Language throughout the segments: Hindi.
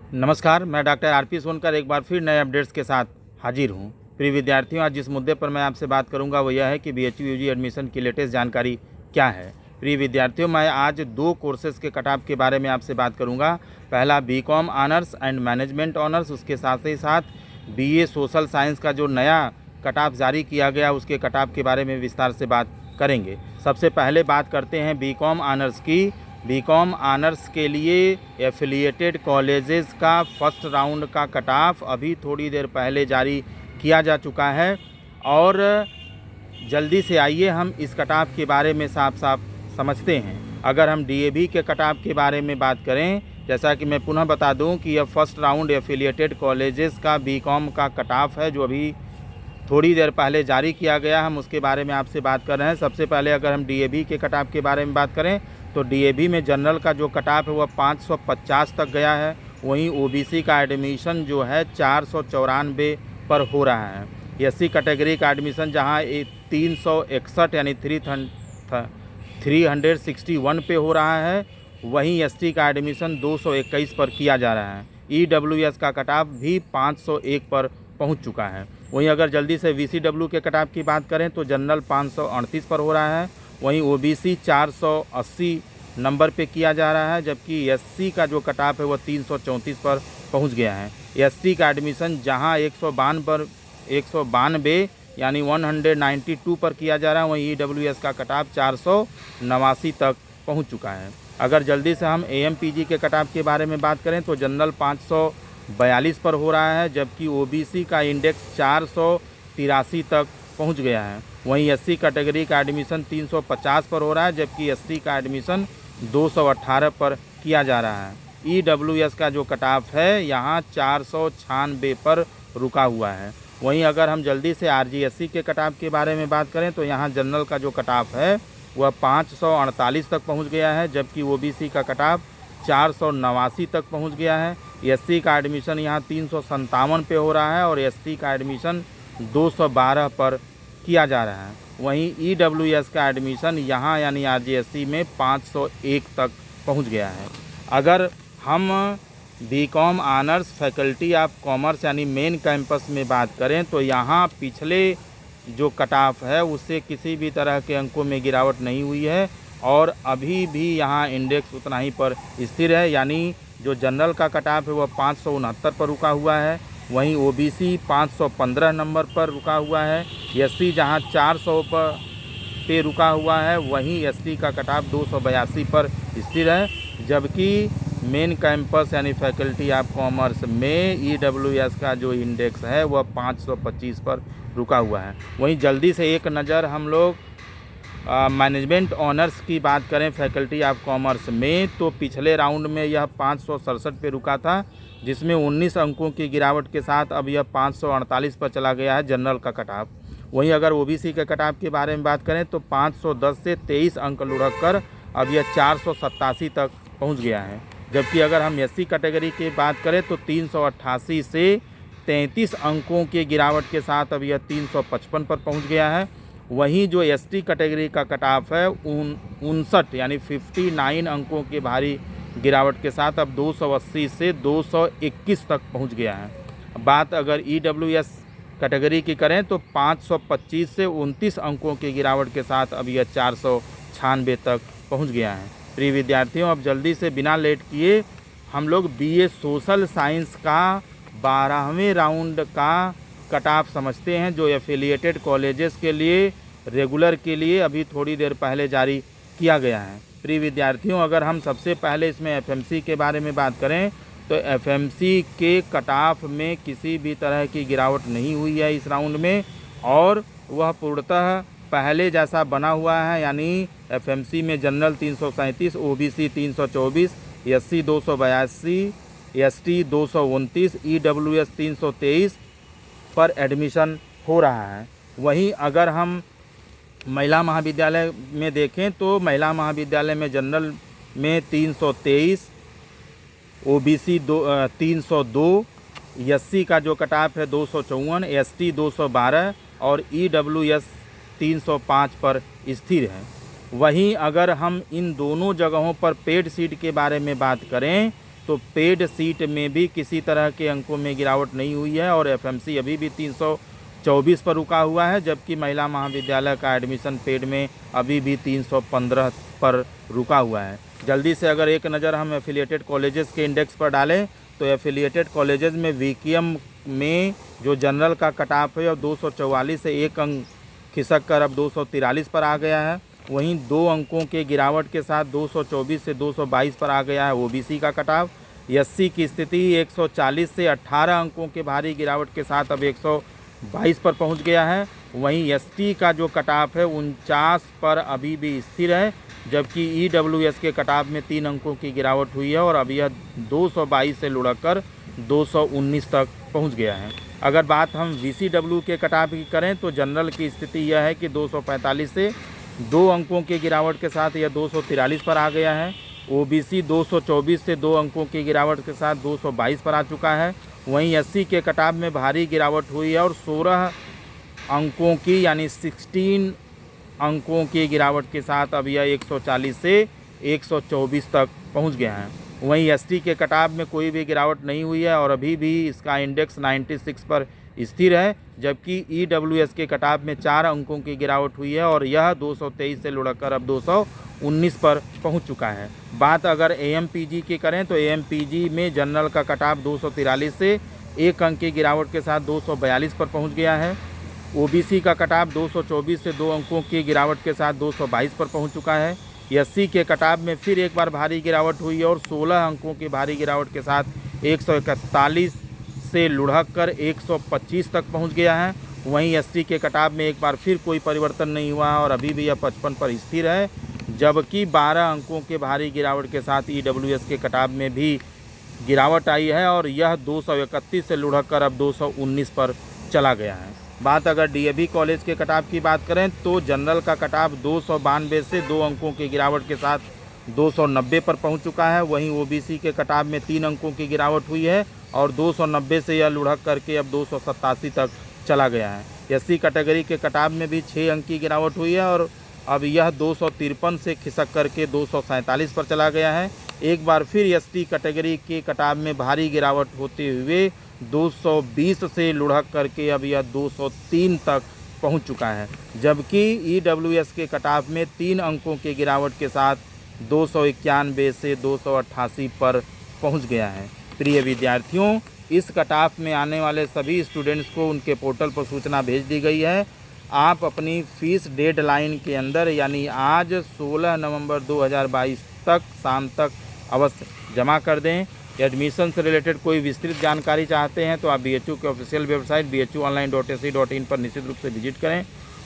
नमस्कार, मैं डॉक्टर आरपी सोनकर एक बार फिर नए अपडेट्स के साथ हाजिर हूँ। प्रिय विद्यार्थियों, आज जिस मुद्दे पर मैं आपसे बात करूँगा वो यह है कि बीएचयू यूजी एडमिशन की लेटेस्ट जानकारी क्या है। प्रिय विद्यार्थियों, मैं आज 2 कोर्सेज़ के कट ऑफ के बारे में आपसे बात करूँगा। पहला BCom honours and management honours, उसके साथ ही साथ बीए सोशल साइंस का जो नया कट ऑफ जारी किया गया उसके कट ऑफ के बारे में विस्तार से बात करेंगे। सबसे पहले बात करते हैं बीकॉम ऑनर्स की। बीकॉम ऑनर्स के लिए एफिलिएटेड कॉलेजेस का फर्स्ट राउंड का कट ऑफ अभी थोड़ी देर पहले जारी किया जा चुका है और जल्दी से आइए हम इस कट ऑफ के बारे में साफ साफ समझते हैं। अगर हम डीएवी के कट ऑफ के बारे में बात करें, जैसा कि मैं पुनः बता दूं कि यह फर्स्ट राउंड एफिलिएटेड कॉलेजेस का बीकॉम का कट ऑफ है जो अभी थोड़ी देर पहले जारी किया गया। हम उसके बारे में आपसे बात कर रहे हैं। सबसे पहले अगर हम डीएवी के कट ऑफ के बारे में बात करें तो डीएवी में जनरल का जो कट ऑफ है वह 550 तक गया है। वहीं ओबीसी का एडमिशन जो है 494 पर हो रहा है। एससी कैटेगरी का एडमिशन जहां 361 यानी 361 पे हो रहा है, वहीं एसटी का एडमिशन 221 पर किया जा रहा है। ईडब्ल्यूएस का कट ऑफ भी 501 पर पहुंच चुका है। वहीं अगर जल्दी से वीसीडब्ल्यू के कट ऑफ की बात करें तो जनरल 538 पर हो रहा है। वहीं ओबीसी 480 नंबर पे किया जा रहा है, जबकि एससी का जो कट ऑफ है वह 334 पर पहुंच गया है। एसटी का एडमिशन जहां 192 यानी 192 पर किया जा रहा है, वहीं ईडब्ल्यूएस का कट ऑफ 489 तक पहुंच चुका है। अगर जल्दी से हम एएमपीजी के कट ऑफ के बारे में बात करें तो जनरल 542 पर हो रहा है, जबकि ओबीसी का इंडेक्स 483 तक पहुंच गया है। वहीं एससी कैटेगरी का एडमिशन 350 पर हो रहा है, जबकि एसटी का एडमिशन 218 पर किया जा रहा है। ईडब्ल्यूएस का जो कट ऑफ है यहाँ 496 पर रुका हुआ है। वहीं अगर हम जल्दी से आरजीएससी के कट ऑफ के बारे में बात करें तो यहाँ जनरल का जो कट ऑफ है वह 548 तक पहुँच गया है, जबकि ओबीसी का कट ऑफ 489 तक पहुँच गया है। एससी का एडमिशन यहाँ 357 पे हो रहा है और एसटी का एडमिशन 212 पर किया जा रहा है। वहीं ईडब्ल्यूएस का एडमिशन यहाँ यानी आरजीएससी में 501 तक पहुँच गया है। अगर हम BCom honours faculty of commerce यानी मेन कैंपस में बात करें तो यहाँ पिछले जो कट ऑफ है उससे किसी भी तरह के अंकों में गिरावट नहीं हुई है और अभी भी यहाँ इंडेक्स उतना ही पर स्थिर है, यानी जो जनरल का कट ऑफ है वह 569 पर रुका हुआ है। वहीं ओबीसी 515 नंबर पर रुका हुआ है। एससी जहां 400 पे रुका हुआ है, वहीं एसटी का कट ऑफ 282 पर स्थिर है, जबकि मेन कैंपस यानी फैकल्टी ऑफ कॉमर्स में ईडब्ल्यूएस का जो इंडेक्स है वह 525 पर रुका हुआ है। वहीं जल्दी से एक नज़र हम लोग मैनेजमेंट ऑनर्स की बात करें फैकल्टी ऑफ कॉमर्स में तो पिछले राउंड में यह 567 पे रुका था, जिसमें 19 अंकों की गिरावट के साथ अब यह 548 पर चला गया है जनरल का कट ऑफ। वहीं अगर ओबीसी के कट ऑफ के बारे में बात करें तो 510 से 23 अंक लुढ़क कर अब यह 487 तक पहुंच गया है, जबकि अगर हम एससी कैटेगरी की बात करें तो 388 से 33 अंकों की गिरावट के साथ अब यह 355 पर पहुँच गया है। वहीं जो एसटी कैटेगरी का कट ऑफ है 59 यानी 59 अंकों के भारी गिरावट के साथ अब 280 से 221 तक पहुंच गया है। बात अगर ईडब्ल्यूएस कैटेगरी की करें तो 525 से 29 अंकों की गिरावट के साथ अब यह 496 तक पहुंच गया है। प्रिय विद्यार्थियों, अब जल्दी से बिना लेट किए हम लोग बीए सोशल साइंस का 12वें राउंड का कट ऑफ समझते हैं, जो एफिलिएटेड कॉलेजेस के लिए रेगुलर के लिए अभी थोड़ी देर पहले जारी किया गया है। प्रिय विद्यार्थियों, अगर हम सबसे पहले इसमें एफएमसी के बारे में बात करें तो एफएमसी के कट ऑफ में किसी भी तरह की गिरावट नहीं हुई है इस राउंड में और वह पूर्णतः पहले जैसा बना हुआ है, यानी एफएमसी में general 337, OBC 324, SC 282, ST 229, EWS 323 पर एडमिशन हो रहा है। वहीं अगर हम महिला महाविद्यालय में देखें तो महिला महाविद्यालय में जनरल में 323, ओबीसी 302, एससी का जो कट ऑफ है 254, एसटी 212 और ईडब्ल्यूएस 305 पर स्थिर है। वहीं अगर हम इन दोनों जगहों पर पेड सीट के बारे में बात करें तो पेड सीट में भी किसी तरह के अंकों में गिरावट नहीं हुई है और एफएमसी अभी भी 324 पर रुका हुआ है, जबकि महिला महाविद्यालय का एडमिशन पेड में अभी भी 315 पर रुका हुआ है। जल्दी से अगर एक नज़र हम एफिलिएटेड कॉलेजेस के इंडेक्स पर डालें तो एफिलिएटेड कॉलेजेस में वीकेएम में जो जनरल का कट ऑफ है और 244 से 1 अंक खिसक कर अब 243 पर आ गया है। वहीं 2 अंकों के गिरावट के साथ 224 से 222 पर आ गया है ओबीसी का कट ऑफ। एससी की स्थिति 140 से 18 अंकों के भारी गिरावट के साथ अब 122 पर पहुंच गया है। वहीं एसटी का जो कट ऑफ है 49 पर अभी भी स्थिर है, जबकि ईडब्ल्यूएस के कट ऑफ में 3 अंकों की गिरावट हुई है और अब यह 222 से लुढ़ककर 219 तक पहुंच गया है। अगर बात हम वीसीडब्ल्यू के कट ऑफ की करें तो जनरल की स्थिति यह है कि 245 से 2 अंकों की गिरावट के साथ यह 243 पर आ गया है। ओबीसी 224 से 2 अंकों की गिरावट के साथ 222 पर आ चुका है। वहीं एससी के कट ऑफ में भारी गिरावट हुई है और 16 अंकों की यानी 16 अंकों की गिरावट के साथ अब यह 140 से 124 तक पहुंच गया है। वहीं एसटी के कट ऑफ में कोई भी गिरावट नहीं हुई है और अभी भी इसका इंडेक्स 96 पर स्थिर है, जबकि ईडब्ल्यूएस के कट ऑफ में 4 अंकों की गिरावट हुई है और यह 223 से लुढ़ककर अब 219 पर पहुंच चुका है। बात अगर एएमपीजी की करें तो एएमपीजी में जनरल का कट ऑफ 243 से 1 अंक की गिरावट के साथ 242 पर पहुंच गया है। ओबीसी का कट ऑफ 224 से 2 अंकों की गिरावट के साथ 222 पर पहुंच चुका है। एससी के कट ऑफ में फिर एक बार भारी गिरावट हुई है और 16 अंकों की भारी गिरावट के साथ 141 से लुढ़ककर 125 तक पहुंच गया है। वहीं एसटी के कट ऑफ में एक बार फिर कोई परिवर्तन नहीं हुआ और अभी भी यह 55 पर स्थिर है, जबकि 12 अंकों के भारी गिरावट के साथ ईडब्ल्यूएस के कट ऑफ में भी गिरावट आई है और यह 231 से लुढ़ककर अब 219 पर चला गया है। बात अगर डीएवी कॉलेज के कट ऑफ की बात करें तो जनरल का कट ऑफ 292 से 2 अंकों की गिरावट के साथ 290 पर पहुंच चुका है। वहीं ओबीसी के कट ऑफ में 3 अंकों की गिरावट हुई है और 290 से यह लुढ़क करके अब 287 तक चला गया है। एससी कैटेगरी के कट ऑफ में भी 6 अंक की गिरावट हुई है और अब यह 253 से खिसक करके 247 पर चला गया है। एक बार फिर एसटी कैटेगरी के कट ऑफ में भारी गिरावट होते हुए 220 से लुढ़क करके अब यह 203 तक पहुंच चुका है, जबकि ईडब्ल्यूएस के कट ऑफ में 3 अंकों की गिरावट के साथ 291 से 288 पर पहुंच गया है। प्रिय विद्यार्थियों, इस कट ऑफ में आने वाले सभी स्टूडेंट्स को उनके पोर्टल पर सूचना भेज दी गई है। आप अपनी फ़ीस डेडलाइन के अंदर यानी आज 16 नवंबर 2022 तक शाम तक अवश्य जमा कर दें। एडमिशन से रिलेटेड कोई विस्तृत जानकारी चाहते हैं तो आप बीएचयू के ऑफिशियल वेबसाइट bhuonline.ac.in पर निश्चित रूप से विजिट करें।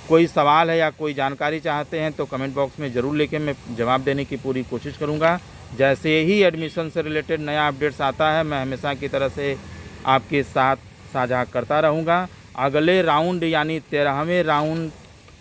कोई सवाल है या कोई जानकारी चाहते हैं तो कमेंट बॉक्स में ज़रूर लिखें, मैं जवाब देने की पूरी कोशिश करूंगा। जैसे ही एडमिशन से रिलेटेड नया अपडेट्स आता है मैं हमेशा की तरह से आपके साथ साझा करता रहूँगा। अगले राउंड यानी 13वें राउंड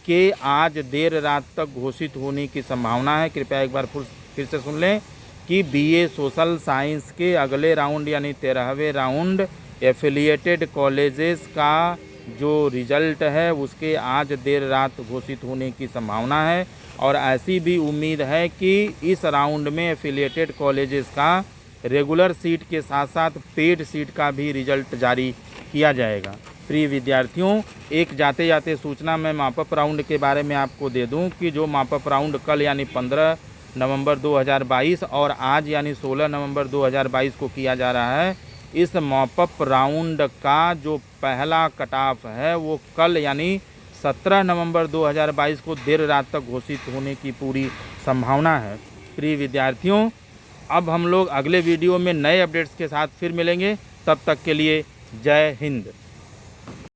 के आज देर रात तक घोषित होने की संभावना है। कृपया एक बार फिर से सुन लें कि बीए सोशल साइंस के अगले राउंड यानी 13वें राउंड एफिलिएटेड कॉलेजेस का जो रिज़ल्ट है उसके आज देर रात घोषित होने की संभावना है और ऐसी भी उम्मीद है कि इस राउंड में एफिलिएटेड कॉलेजेस का रेगुलर सीट के साथ साथ पेड सीट का भी रिज़ल्ट जारी किया जाएगा। प्रिय विद्यार्थियों, एक जाते जाते सूचना मैं मॉपअप राउंड के बारे में आपको दे दूं कि जो मॉपअप राउंड कल यानी 15 नवंबर 2022 और आज यानी 16 नवंबर 2022 को किया जा रहा है। इस मॉपअप राउंड का जो पहला कट ऑफ है वो कल यानी 17 नवंबर 2022 को देर रात तक घोषित होने की पूरी संभावना है। प्रिय विद्यार्थियों, अब हम लोग अगले वीडियो में नए अपडेट्स के साथ फिर मिलेंगे। तब तक के लिए जय हिंद।